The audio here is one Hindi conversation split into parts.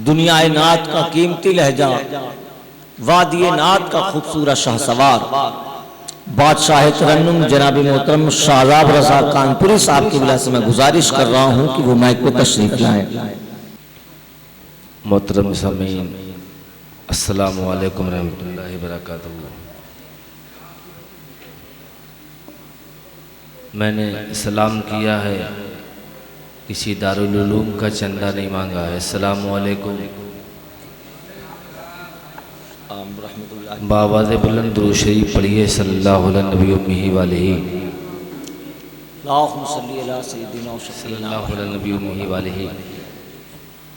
दुनिया नात का कीमती लहजा, वादिये नात का खूबसूरत शाहसवार, बादशाह तरन्नुम जनाब मोहतरम शाहजाब रजा कानपुरी साहब की बिला से मैं गुजारिश कर रहा हूँ कि वो माइक पे तशरीफ लाएं। मोहतरम सामीन, अस्सलामु अलैकुम रहमतुल्लाहि व बरकातहू। मैंने सलाम किया है, किसी दारुल उलूम का चंदा नहीं मांगा है। अस्सलामु अलैकुम। बावाज़ बुलंद दुरूद शरीफ पढ़िए सल्लल्लाहु अलैहि वालैहि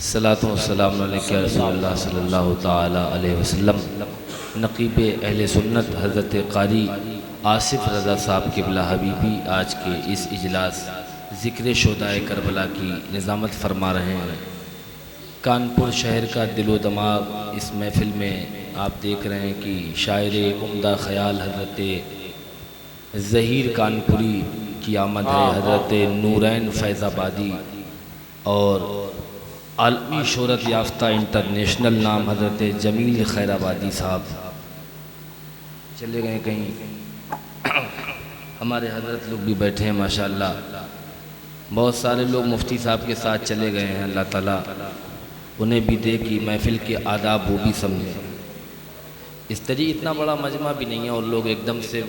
सल्लल्लाहु अलैहि रसूलुल्लाह सल्लल्लाहु ताला अलैहि वसल्लम। नक़ीब अहले सुन्नत हज़रत क़ारी आसिफ रज़ा साहब क़िबला हबीबी आज के इस इजलास ज़िक्र शोदाए करबला की निज़ामत फरमा रहे हैं। कानपुर शहर का दिलो दमाग इस महफ़िल में आप देख रहे हैं कि शायर उम्दा ख़याल हज़रत ज़हीर कानपुरी की आमद है। हज़रत नूरैन फैज़ाबादी और आलमी शोहरत याफ्ता इंटरनेशनल नाम हज़रत जमील खैराबादी साहब चले गए कहीं। हमारे हज़रत लोग भी बैठे हैं माशाअल्लाह। बहुत सारे लोग मुफ्ती साहब के साथ चले गए हैं। अल्लाह ताला उन्हें भी दे कि महफ़िल के आदाब वो भी समझें। इस तरीके इतना बड़ा मजमा भी नहीं है और लोग एकदम से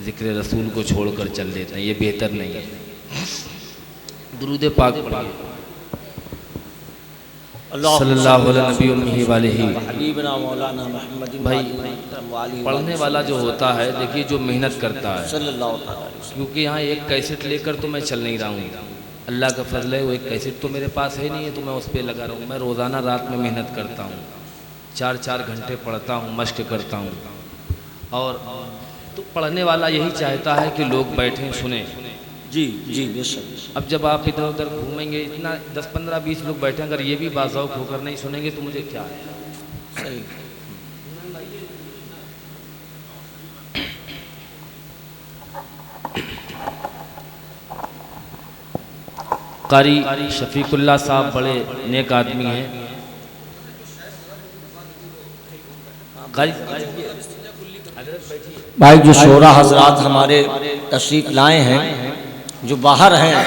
ज़िक्र रसूल को छोड़कर चल देते हैं, ये बेहतर नहीं है। दुरूद पाक पढ़िए सल्लल्लाहु अलैहि वालैहि। भाई पढ़ने वाला जो होता है, देखिए जो मेहनत करता है, क्योंकि यहाँ एक कैसेट लेकर तो मैं चल नहीं रहा हूँ। अल्लाह का फजल है, वो एक कैसेट तो मेरे पास है नहीं है तो मैं उस पर लगा रहा हूँ। मैं रोज़ाना रात में मेहनत करता हूँ, 4-4 घंटे पढ़ता हूँ, मश्क करता हूँ। और तो पढ़ने वाला यही चाहता है कि लोग बैठें सुने। जी जी बेशक। अब जब आप इधर उधर घूमेंगे, इतना 10-15-20 लोग बैठे, अगर ये भी बाज़ौक़ होकर नहीं सुनेंगे तो मुझे क्या है। सही। क़ारी शफीकुल्लाह साहब बड़े नेक आदमी हैं। भाई जो शोरा हजरात हमारे तशरीफ लाए हैं, जो बाहर हैं,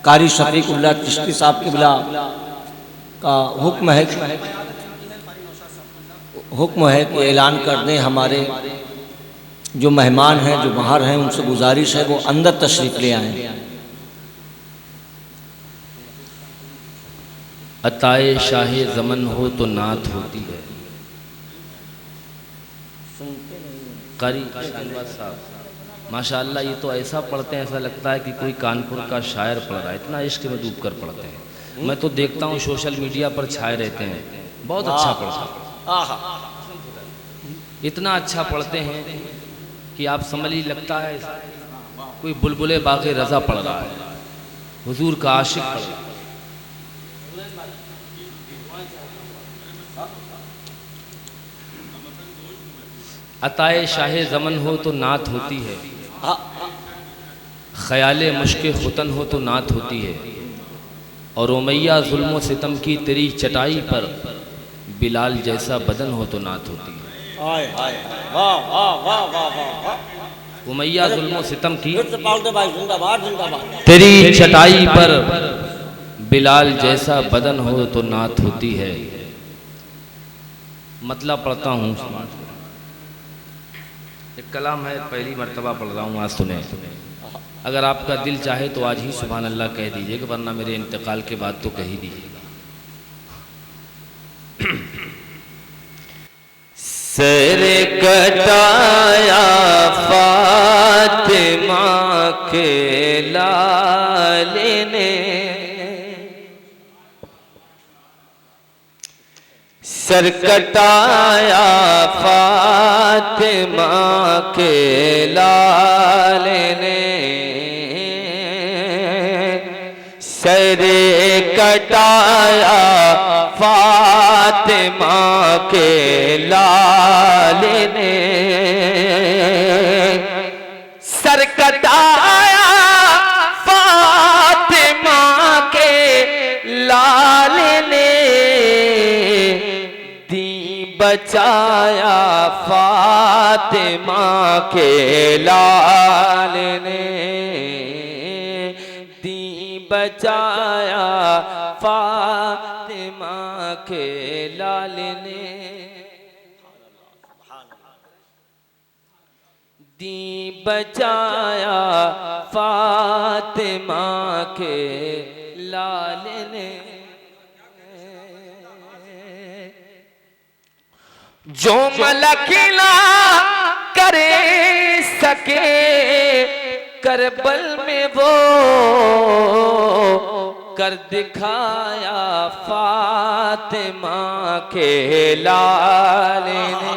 क़ारी शफीकुल्लाह चिश्ती साहब की बिला का हुक्म है कि ऐलान कर दें। हमारे जो मेहमान हैं, जो बाहर हैं, उनसे गुजारिश है वो अंदर तशरीफ ले आएँ। अताए शाहे ज़मन हो तो नात होती है। क़ारी साहब माशाअल्लाह, ये तो ऐसा पढ़ते हैं, ऐसा लगता है कि कोई कानपुर का शायर पढ़ रहा है। इतना इश्क में डूब कर पढ़ते हैं। मैं तो देखता हूँ सोशल मीडिया पर छाए रहते हैं, बहुत अच्छा पढ़ते हैं। इतना अच्छा पढ़ते हैं कि आप समझ ही लगता है कोई बुलबुले बाग़े रज़ा पढ़ रहा है, हुजूर का आशिक पढ़ रहा है। अताए शाहे ज़मन हो तो नात होती है, ख़याले मुश्के खुतन हो तो नात होती है। और उमैया जुल्म सितम की तेरी चटाई पर बिलाल जैसा बदन हो तो नात होती है। उमैया जुल्म सितम की तेरी चटाई पर बिलाल जैसा बदन हो तो नात होती है। मतलब पढ़ता हूँ, एक कलाम है, पहली मर्तबा पढ़ रहा हूँ, आज सुने। अगर आपका दिल चाहे तो आज ही सुभान अल्लाह कह दीजिएगा, वरना मेरे इंतकाल के बाद तो कह ही दीजिएगा। सर कटाया फातिमा के लाल ने, सर कटाया फातिमा के लाल ने, सर कटाया फातिमा के लाल ने, सर कटाया फातिमा के लाल ने, बचाया फातिमा के लाल ने, दीन बचाया फातिमा के लाल ने, दीन बचाया फातिमा के लाल ने। जो मलकिला करे सके करबल में वो कर दिखाया फातिमा के लाल ने,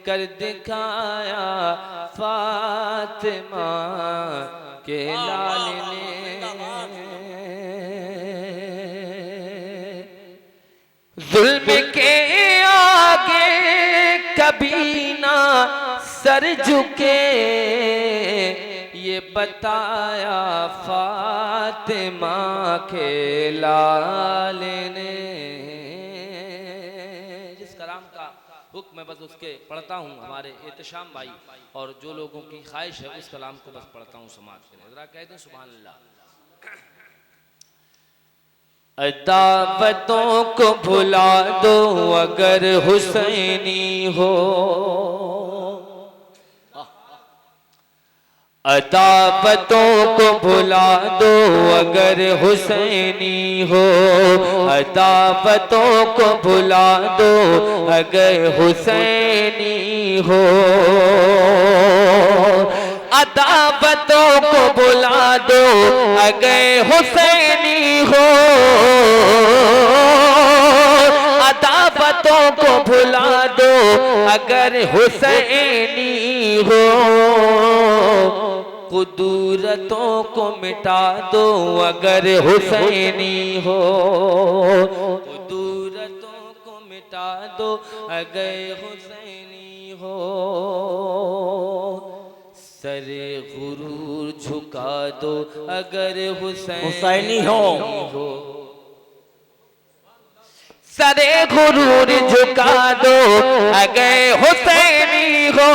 कर दिखाया फातिमा के लाल ने। जुल्म के आगे कभी ना सर झुके, ये बताया फातिमा के लाल ने। जिस कलाम का हुक्म है बस उसके पढ़ता हूँ हमारे एहतशाम भाई, और जो लोगों की ख्वाहिश है उस कलाम को बस पढ़ता हूँ समाज के लिए। जरा कहते हैं सुभान अल्लाह। अदावतों को भुला दो अगर हुसैनी हो, अदावतों को भुला दो अगर हुसैनी हो, अदावतों को भुला दो अगर हुसैनी हो, अदावतों को भुला दो अगर हुसैनी हो, अदावतों को भुला दो अगर हुसैनी हो, कुदूरतों को मिटा दो अगर हुसैनी हो, कुदूरतों को मिटा दो अगर हुसैनी हो, सरे गुरूर झुका दो अगर हुसैनी हो, सरे गुरूर झुका दो अगर हुसैनी हो,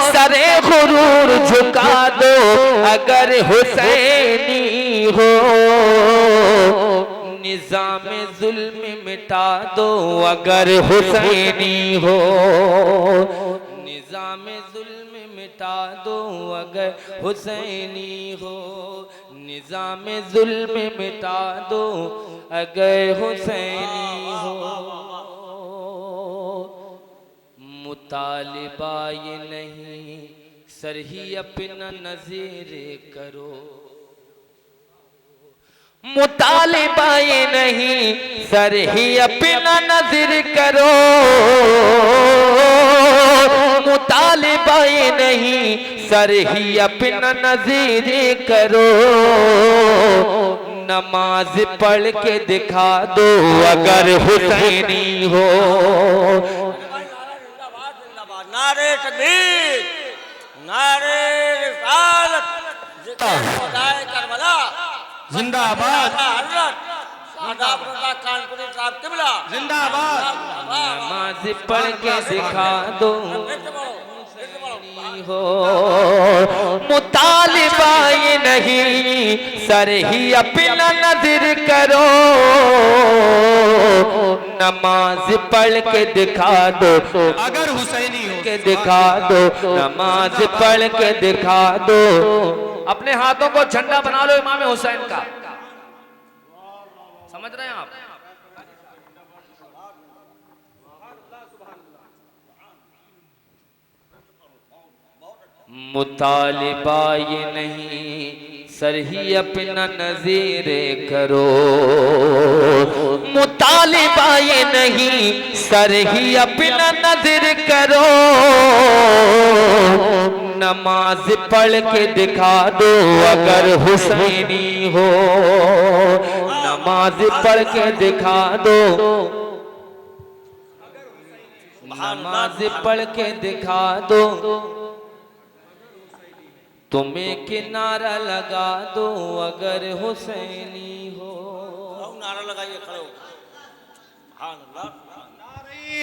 सरे गुरूर झुका दो अगर हुसैनी हो, निजाम जुल्म मिटा दो अगर हुसैनी हो, निजाम जुल्म मिटा दो अगर हुसैनी हो, निजाम जुल्म मिटा दो अगर हुसैनी हो। मुतालिबा ये नहीं सर ही अपना नज़ीर करो, मुतालिबा ये नहीं सर ही अपना नज़ीर करो, मुतालिबा ये नहीं सर ही अपना नज़ीर करो, नमाज पढ़ के दिखा दो अगर हुसैनी हो, नारे तकबीर, नारे रिसालत, खुदाए करबला जिंदाबाद, हज़रत आदाब रज़ा कानपुरी साहब क़िबला जिंदाबाद। नमाज पढ़ के दिखा दो हो, मुतालिबा ये नहीं सर ही अपना नज़र करो, नमाज पढ़ के दिखा दो अगर हुसैनी हो के दिखा दो, नमाज पढ़ के दिखा दो। अपने हाथों को झंडा बना लो इमाम हुसैन का, समझ रहे हैं आप? मुतालिबा ये नहीं सर ही अपना नज़ीर करो, मुतालिबा ये नहीं सर ही अपना नज़र करो, नमाज पढ़ के दिखा दो अगर हुसैनी हो, नमाज पढ़ के दिखा दो, नमाज पढ़ के दिखा दो, तुम्हें किनारा लगा दो अगर हुसैनी हो, नारा लगाइए, खड़े हो। सुभान अल्लाह,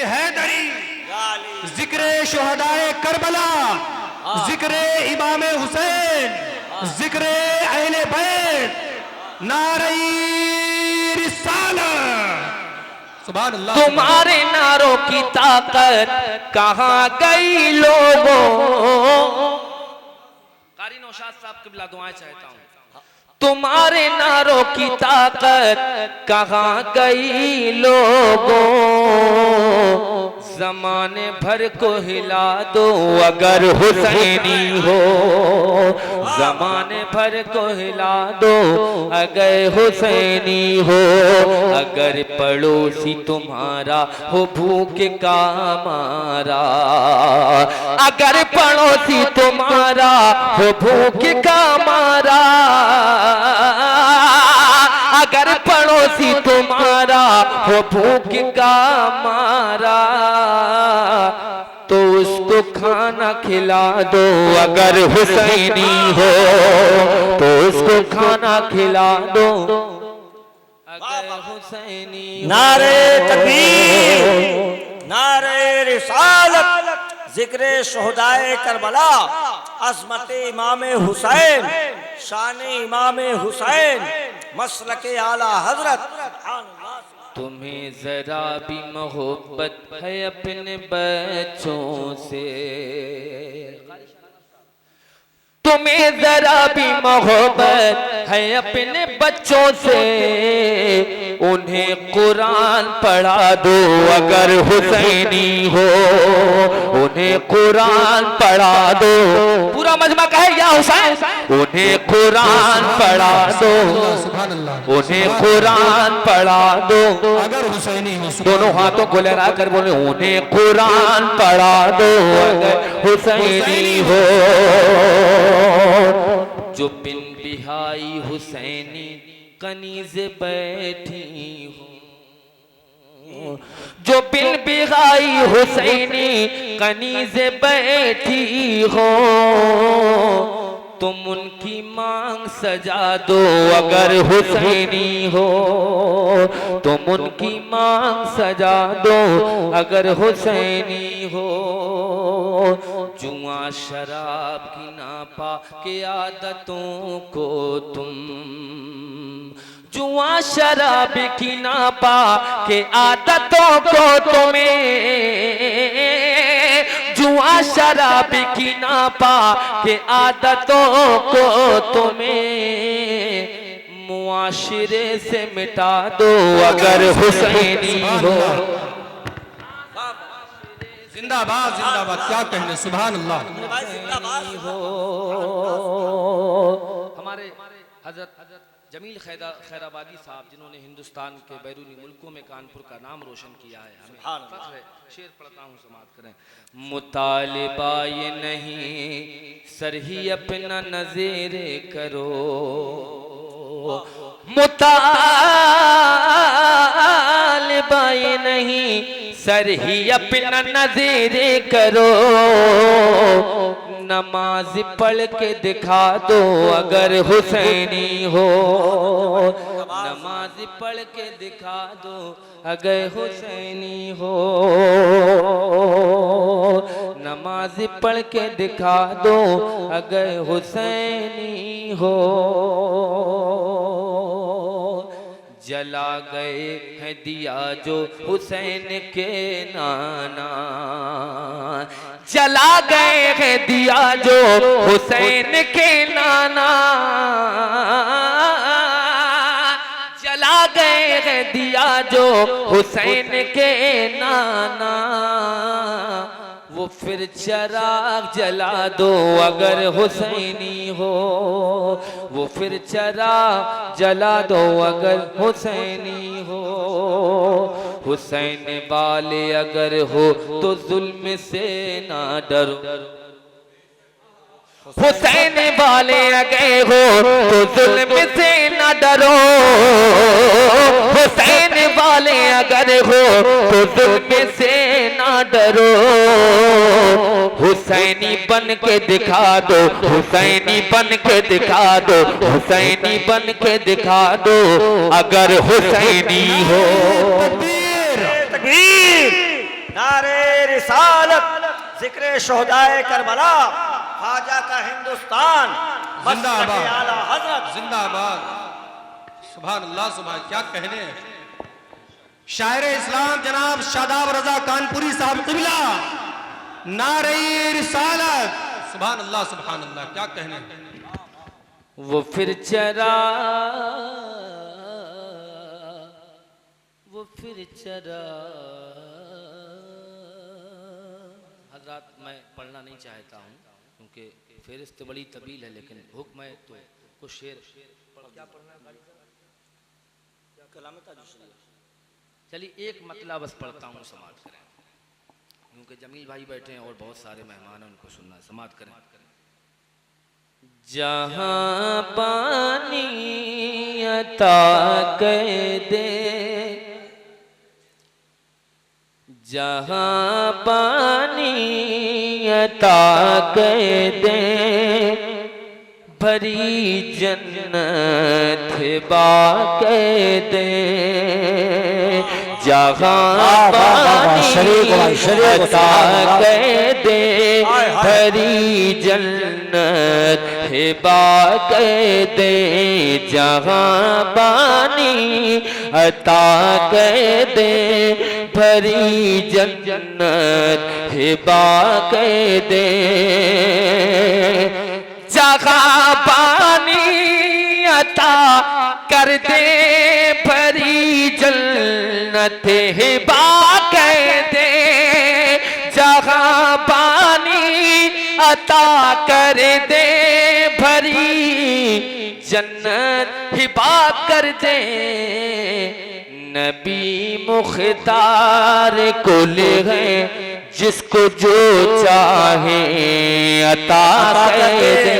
हैदरी, या अली, जिक्र शुहदाए करबला, जिक्र इमाम हुसैन, जिक्र अहले बैत, नारे रिसालत। सुभान अल्लाह। तुम्हारे नारों की ताकत कहाँ गई लोगों। कारी नौशाद साहब क़िबला दुआएं चाहता हूँ। तुम्हारे नारों की ताकत कहाँ गई लोगों। जमाने भर को हिला दो अगर हुसैनी हो। जमाने भर को हिला दो अगर हुसैनी हो। अगर पड़ोसी तुम्हारा हो भूख का मारा। अगर पड़ोसी तुम्हारा हो भूख का मारा। अगर पड़ोसी तुम्हारा हो भूख का मारा तो उसको खाना खिला दो अगर हुसैनी हो। तो उसको खाना खिला दो अगर हुसैनी हो। नारे तकबीर, नारे रिसालत, जिक्र शुहदाए करबला, अज़मत इमाम हुसैन, शान इमाम हुसैन, मसलके आला हजरत। तुम्हें जरा भी मोहब्बत है अपने बच्चों से। तुम्हें जरा भी मोहब्बत है अपने बच्चों से। उन्हें कुरान पढ़ा दो अगर हुसैनी हो। उन्हें कुरान पढ़ा दो। पूरा मजमा कहे या हुसैन। उन्हें कुरान पढ़ा दो। उन्हें कुरान पढ़ा दो अगर हुसैनी हो। दोनों हाथों को लहरा कर बोले उन्हें कुरान पढ़ा दो अगर हुसैनी हो। जो बिन बिहाई हुसैनी कनीज बैठी हो। जो बिन बिहाई हुसैनी कनीज बैठी हो। तुम उनकी मांग सजा दो अगर हुसैनी हो। तुम उनकी मांग सजा दो अगर हुसैनी हो। जुआ शराब की नापा के आदतों को तुम। जुआ शराब की नापा के आदतों को तुम्हें। जुआ शराब की नापा के आदतों को तुम्हें। मुआशिरे से मिटा दो अगर हुसैनी हो। जिंदाबाद जिंदाबाद, क्या कहने। सुभान अल्लाह। हो। हमारे हजरत जमील खैराबादी साहब जिन्होंने हिंदुस्तान के बैरूनी मुल्कों में कानपुर का नाम रोशन किया है, हमें फख्र है। शेर पढ़ता हूँ, समाअत करें। मुतालिबा ये नहीं सर ही अपना नज़ेरे करो। मुतालिबा ये नहीं सर ही अपना नज़ेरे करो। नमाज पढ़ के दिखा दो अगर हुसैनी हो। नमाज पढ़ के दिखा दो अगर हुसैनी हो। नमाज पढ़ के दिखा दो अगर हुसैनी हो। जला गए हैं दिया जो हुसैन के नाना। जला गए हैं दिया जो हुसैन के नाना। जला गए हैं दिया जो हुसैन के नाना। वो फिर चिराग जला दो अगर हुसैनी हो। वो फिर चिराग जला दो अगर हुसैनी हो। हुसैन वाले अगर हो तो जुल्म से ना डरो। हुसैन वाले अगर हो तो जुल्म से ना डरो। हुसैन वाले अगर हो तो जुल्म से ना डरो, हुसैनी बन के दिखा दो, हुसैनी बन के दिखा दो, हुसैनी बन के दिखा दो, अगर हुसैनी हो। तकबीर, नारे रिसालत, जिक्र शोहदाए करबला, ख्वाजा का हिंदुस्तान, जिंदाबाद, आला हजरत जिंदाबाद। सुभान अल्लाह, सुभान, क्या कहने हैं। शायर इस्लाम जनाब शादाब रजा कानपुरी साहब क़िबला, नारे रिसालत। सुभान अल्लाह, सुभान अल्लाह, क्या कहने हैं। वो फिर चरा, वो फिर चरा। हजरात, मैं पढ़ना नहीं चाहता हूँ क्योंकि फेरिस्त बड़ी तवील है, लेकिन हुक्म है तो कुछ शेर क्या पढ़ना है। चलिए एक मतलब बस पढ़ता हूँ, समाज करें, क्योंकि जमील भाई बैठे हैं और बहुत सारे मेहमान हैं, उनको सुनना है, समाज करें। जहाँ पानी अता कर दे, जहाँ पानी अता कर दे, भरी जन्नत बाक़े दे, जहाँ पानी अता कर दे, भरी जन्नत बाक़े दे, जहाँ पानी अता कर दे, भरी जन्नत बाक़े दे, जहाँ पानी अता कर दे, भरी जन्नत बाक़े दे, जहाँ पानी अता कर दे, भरी जन्नत हिबा कर दे, नबी मुख्तार कुल है, जिसको जो चाहे अता कर दे,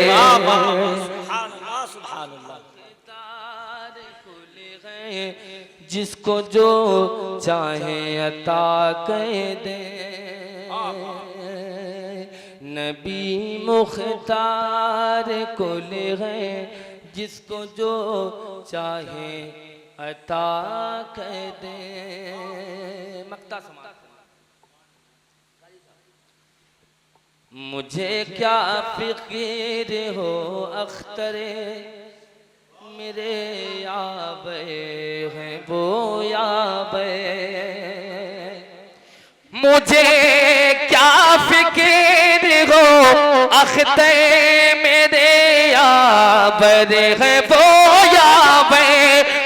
जिसको जो चाहे अता कर दे, नबी मुख्तार कुल है, जिसको जो चाहे अता कर दे। मक्ता समाज। मुझे क्या फिक्र हो अख्तरे, मेरे याबे हैं वो याबे, मुझे क्या फिक्र हो अख्तरे, मेरे याबे हैं वो याबे,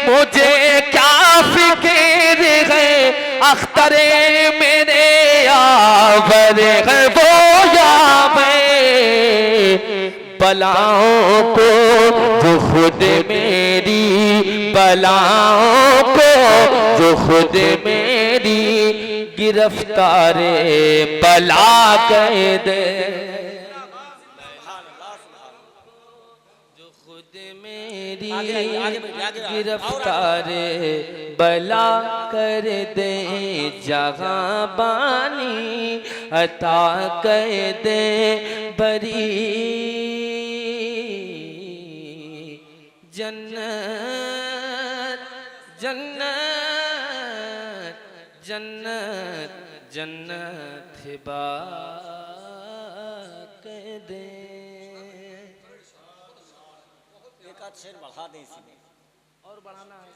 मुझे क्या फिक्र है अख्तरे, मेरे याबे हैं वो याबे, बलाओं को जो खुद मेरी, बलाओं को जो खुद मेरी, गिरफ्तारे बला कह दे, जो खुद मेरी गिरफ्तारे बला कर दे, जहाँ बानी अता कर दे, भरी जन्नत जन्नत जन्नत जन्नत बाक़े दे। एक आध शेर बढ़ा दें इसी में, और बढ़ाना है।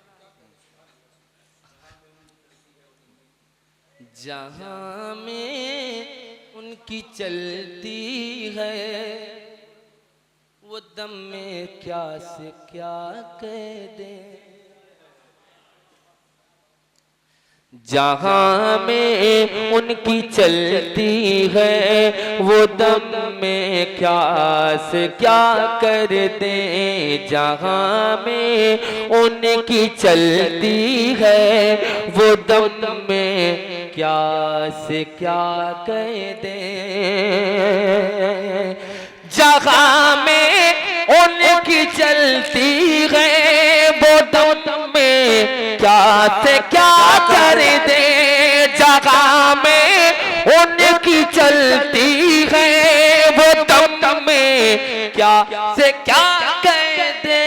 जहाँ में उनकी चलती है, वो दम में क्या से क्या कह दे, जहाँ में उनकी चलती है, वो दम में क्या से क्या कर दे, जहाँ में उनकी चलती है, वो दम में क्या से क्या कह दे, जहाँ में उनकी चलती है, वो दम में क्या से क्या कर दे, जगह में दम में क्या से क्या कह दे,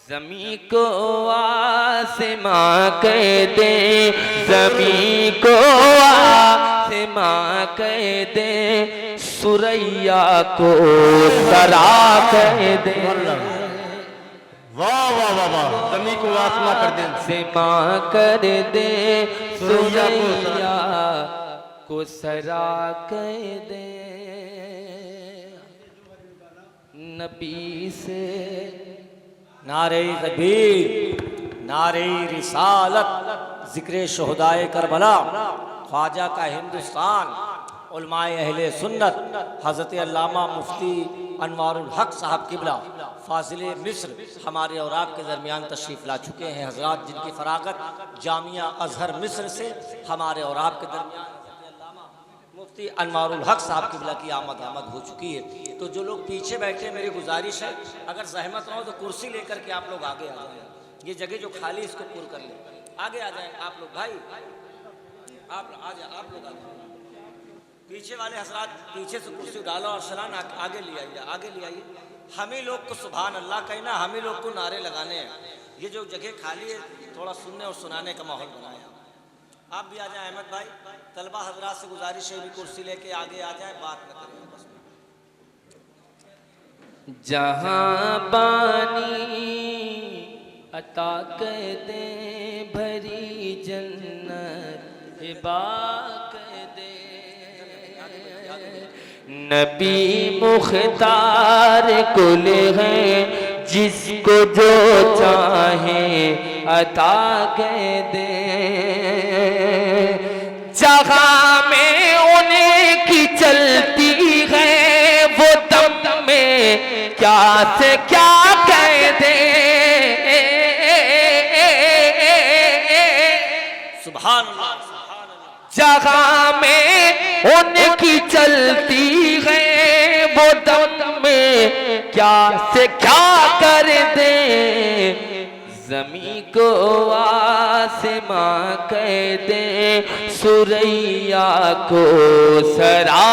ज़मीं को आसमां कह दे, ज़मीं को आसमां कह दे, सुरैया को सरा कह दे। वाह वाह वाह वाह, ज़मीं को आसमां कर दे, आसमां कर दे, सुरैया को सरा कह दे। नबी से नारे तकबीर, नारे रिसालत, जिक्र शोहदाए करबला, ख्वाजा का हिंदुस्तान, उलमाए अहले सुन्नत, हज़रत अल्लामा मुफ्ती अनवारुल हक साहब किबला फाजिल मिस्र हमारे और आपके दरमियान तशरीफ़ ला चुके हैं। हजरात जिनकी फ़रागत जामिया अजहर मिस्र से हमारे और आपके दरमियान मुफ्ती अनवारुल हक साहब किबला की आमद हो चुकी है। तो जो लोग पीछे बैठे, मेरी गुजारिश है अगर जहमत ना हो तो कुर्सी लेकर के आप लोग आगे आ जाएं, ये जगह जो खाली इसको पूर्ण कर लें, आगे आ जाएं आप लोग भाई, आप आ जाए, आप लोग आ जाए। पीछे वाले हजरात पीछे से कुर्सी डालो और सलान आगे ले आइए, आगे ले आइए। हम ही लोग को सुभान अल्लाह कहना, हम ही लोग को नारे लगाने हैं। ये जो जगह खाली है थोड़ा सुनने और सुनाने का माहौल बनाया। आप भी आ जाए अहमद भाई, तलबा हजरात से गुजारिश है भी कुर्सी लेके आगे आ जाए, बात न करें बस। जहां बानी अता कर दे, भरी जन्नत हिबा कर दे, नबी मुख्तार कुल है, जिसको जो चाहे अता कर दे। जहां में उनकी चलती है वो दम में क्या से क्या कह दे, सुभान अल्लाह। जहां में उनकी चलती है वो दम में क्या से क्या कर दे, ज़मीं को आसमां कह दे, सुरैया को सरा